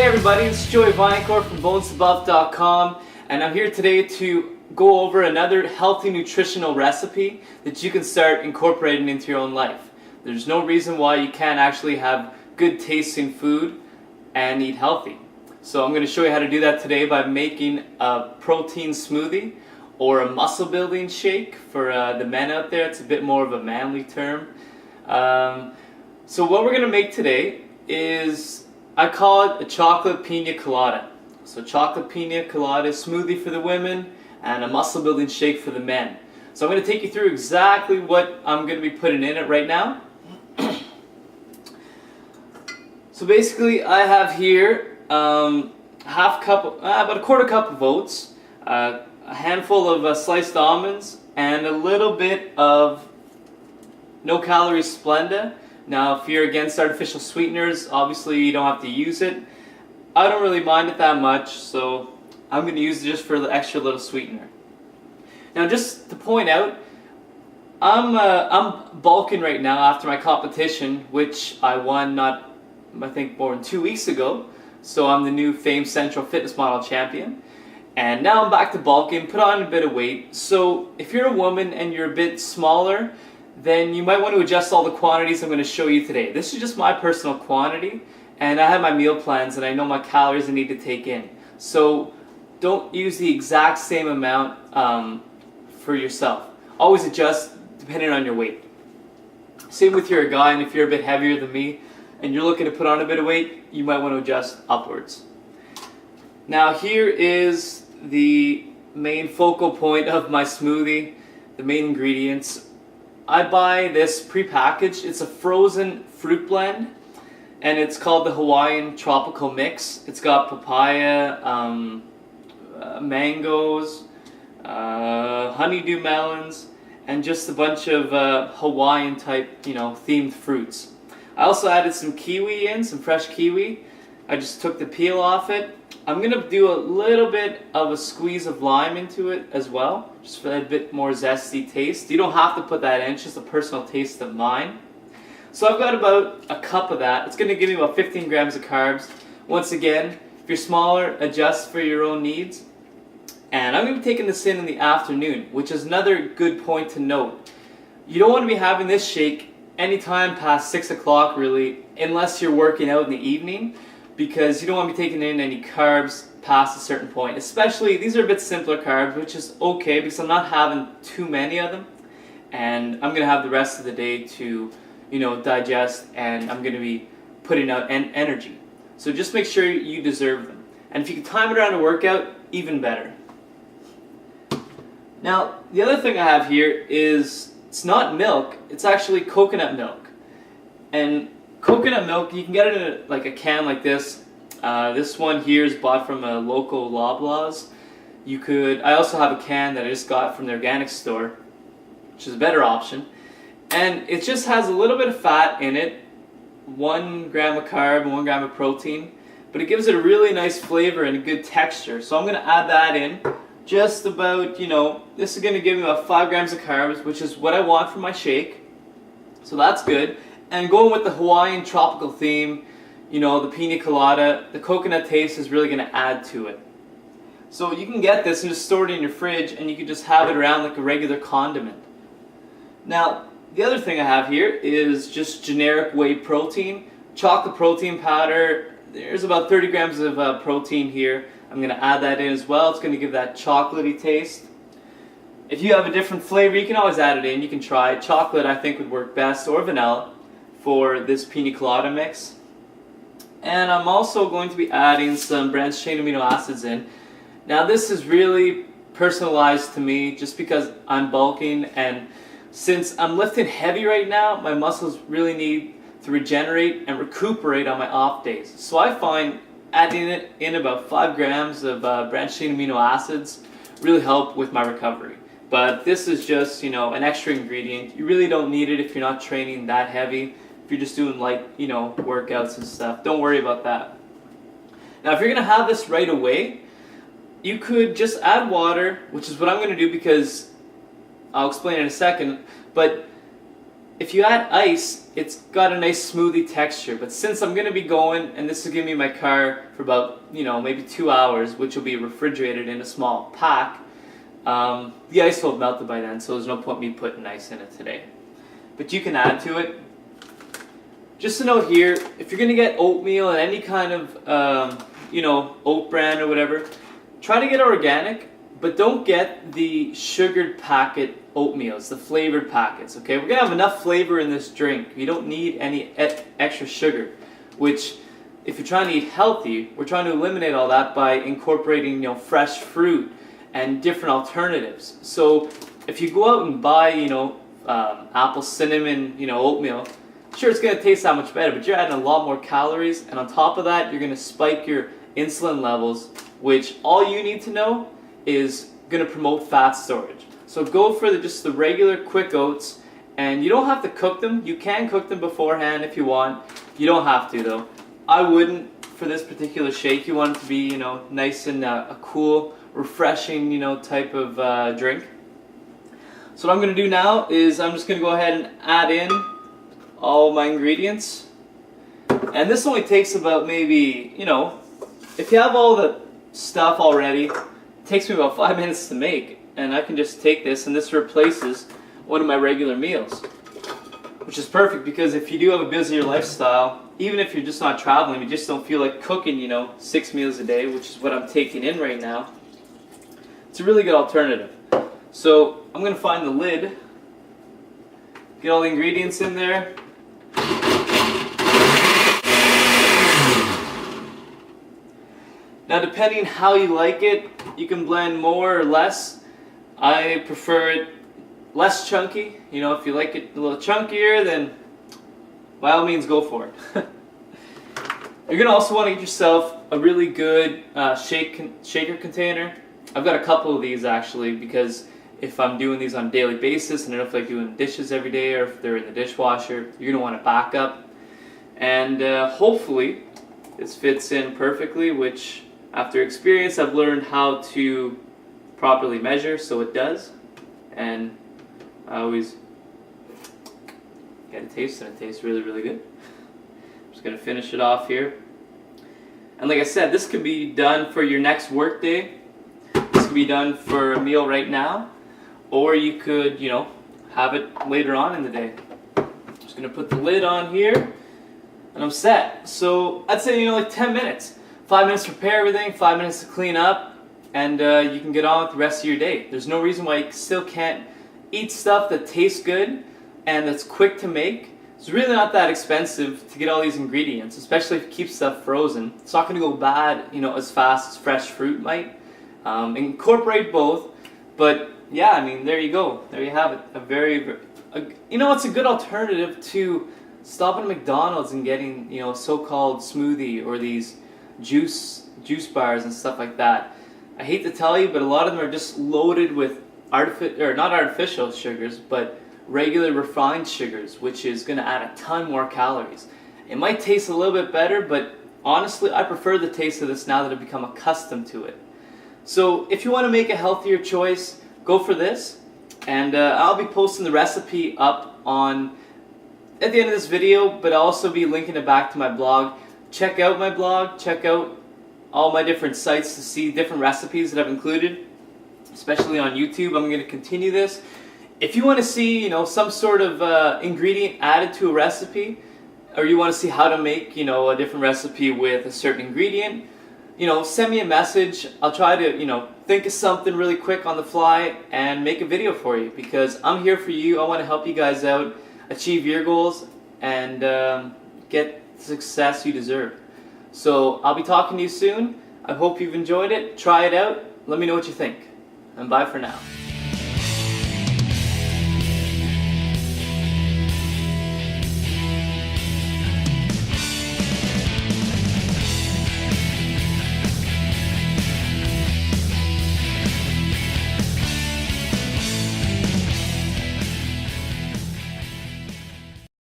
everybody, it's Joey Vinecourt from bonesabove.com, and I'm here today to go over another healthy nutritional recipe that you can start incorporating into your own life. There's no reason why you can't actually have good tasting food and eat healthy. So I'm going to show you how to do that today by making a protein smoothie or a muscle building shake for the men out there. It's a bit more of a manly term. So what we're going to make today is, I call it a chocolate pina colada. So chocolate pina colada smoothie for the women and a muscle building shake for the men. So I'm going to take you through exactly what I'm going to be putting in it right now. So basically I have here about a quarter cup of oats, a handful of sliced almonds, and a little bit of no calorie Splenda. Now, if you're against artificial sweeteners, obviously you don't have to use it. I don't really mind it that much, so I'm going to use it just for the extra little sweetener. Now, just to point out, I'm bulking right now after my competition, which I won I think more than 2 weeks ago. So I'm the new Fame Central Fitness Model Champion. And now I'm back to bulking, put on a bit of weight. So if you're a woman and you're a bit smaller, then you might want to adjust all the quantities I'm going to show you today. This is just my personal quantity, and I have my meal plans and I know my calories I need to take in. So don't use the exact same amount for yourself. Always adjust depending on your weight. Same with you're a guy, and if you're a bit heavier than me and you're looking to put on a bit of weight, you might want to adjust upwards. Now here is the main focal point of my smoothie, the main ingredients. I buy this pre-packaged. It's a frozen fruit blend, and it's called the Hawaiian Tropical Mix. It's got papaya, mangoes, honeydew melons, and just a bunch of Hawaiian type, themed fruits. I also added some kiwi in, some fresh kiwi. I just took the peel off it. I'm going to do a little bit of a squeeze of lime into it as well, just for a bit more zesty taste. You don't have to put that in, it's just a personal taste of mine. So I've got about a cup of that. It's going to give me about 15 grams of carbs. Once again, if you're smaller, adjust for your own needs. And I'm going to be taking this in the afternoon, which is another good point to note. You don't want to be having this shake anytime past 6 o'clock really, unless you're working out in the evening, because you don't want to be taking in any carbs past a certain point. Especially, these are a bit simpler carbs, which is okay because I'm not having too many of them. And I'm going to have the rest of the day to, digest, and I'm going to be putting out energy. So just make sure you deserve them. And if you can time it around a workout, even better. Now, the other thing I have here is, it's not milk, it's actually coconut milk. And coconut milk, you can get it in a can like this. This one here is bought from a local Loblaws. I also have a can that I just got from the organic store, which is a better option. And it just has a little bit of fat in it, 1 gram of carb and 1 gram of protein, but it gives it a really nice flavor and a good texture. So I'm going to add that in. Just about, this is going to give me about 5 grams of carbs, which is what I want for my shake. So that's good. And going with the Hawaiian tropical theme, the pina colada, the coconut taste is really going to add to it. So you can get this and just store it in your fridge, and you can just have it around like a regular condiment. Now, the other thing I have here is just generic whey protein, chocolate protein powder. There's about 30 grams of protein here. I'm going to add that in as well. It's going to give that chocolatey taste. If you have a different flavor, you can always add it in. You can try it. Chocolate, I think, would work best, or vanilla, for this pina colada mix. And I'm also going to be adding some branched chain amino acids in. Now this is really personalized to me just because I'm bulking, and since I'm lifting heavy right now, my muscles really need to regenerate and recuperate on my off days. So I find adding it in about 5 grams of branched chain amino acids really help with my recovery. But this is just, an extra ingredient. You really don't need it if you're not training that heavy. If you're just doing light, workouts and stuff, don't worry about that. Now, if you're going to have this right away, you could just add water, which is what I'm going to do because I'll explain in a second. But if you add ice, it's got a nice smoothie texture. But since I'm going to be going, and this will give me my car for about, maybe 2 hours, which will be refrigerated in a small pack, the ice will have melted by then, so there's no point me putting ice in it today. But you can add to it. Just a note here, if you're going to get oatmeal and any kind of, oat brand or whatever, try to get organic, but don't get the sugared packet oatmeals, the flavored packets, okay? We're going to have enough flavor in this drink. You don't need any extra sugar, which, if you're trying to eat healthy, we're trying to eliminate all that by incorporating, fresh fruit and different alternatives. So if you go out and buy, apple cinnamon, oatmeal, sure, it's going to taste that much better, but you're adding a lot more calories, and on top of that, you're going to spike your insulin levels, which all you need to know is going to promote fat storage. So go for just the regular quick oats, and you don't have to cook them. You can cook them beforehand if you want. You don't have to, though. I wouldn't for this particular shake. You want it to be, nice and a cool, refreshing, type of drink. So what I'm going to do now is I'm just going to go ahead and add in all my ingredients. And this only takes about maybe, if you have all the stuff already, it takes me about 5 minutes to make. And I can just take this, and this replaces one of my regular meals. Which is perfect, because if you do have a busier lifestyle, even if you're just not traveling, you just don't feel like cooking, 6 meals a day, which is what I'm taking in right now, it's a really good alternative. So I'm going to find the lid, get all the ingredients in there. Now, depending how you like it, you can blend more or less. I prefer it less chunky. If you like it a little chunkier, then by all means go for it. You're going to also want to get yourself a really good shaker container. I've got a couple of these actually, because if I'm doing these on a daily basis, and I don't feel like doing dishes every day, or if they're in the dishwasher, you're going to want a backup. And hopefully this fits in perfectly, which after experience I've learned how to properly measure, so it does. And I always get a taste, and it tastes really, really good. I'm just going to finish it off here. And like I said, this could be done for your next work day. This could be done for a meal right now. Or you could, have it later on in the day. I'm just going to put the lid on here, and I'm set. So I'd say, like 10 minutes. 5 minutes to prepare everything, 5 minutes to clean up, and you can get on with the rest of your day. There's no reason why you still can't eat stuff that tastes good and that's quick to make. It's really not that expensive to get all these ingredients, especially if you keep stuff frozen. It's not going to go bad, as fast as fresh fruit might. Incorporate both, but yeah, there you go. There you have it. It's a good alternative to stopping at McDonald's and getting, so-called smoothie or these juice bars and stuff like that. I hate to tell you, but a lot of them are just loaded with not artificial sugars, but regular refined sugars, which is going to add a ton more calories. It might taste a little bit better, but honestly, I prefer the taste of this now that I've become accustomed to it. So if you want to make a healthier choice, go for this. And I'll be posting the recipe up at the end of this video, but I'll also be linking it back to my blog. Check out my blog, check out all my different sites to see different recipes that I've included, especially on YouTube. I'm going to continue this. If you want to see, some sort of ingredient added to a recipe, or you want to see how to make, a different recipe with a certain ingredient, send me a message. I'll try to, think of something really quick on the fly and make a video for you, because I'm here for you. I want to help you guys out, achieve your goals, and get the success you deserve. So I'll be talking to you soon. I hope you've enjoyed it. Try it out. Let me know what you think. And bye for now.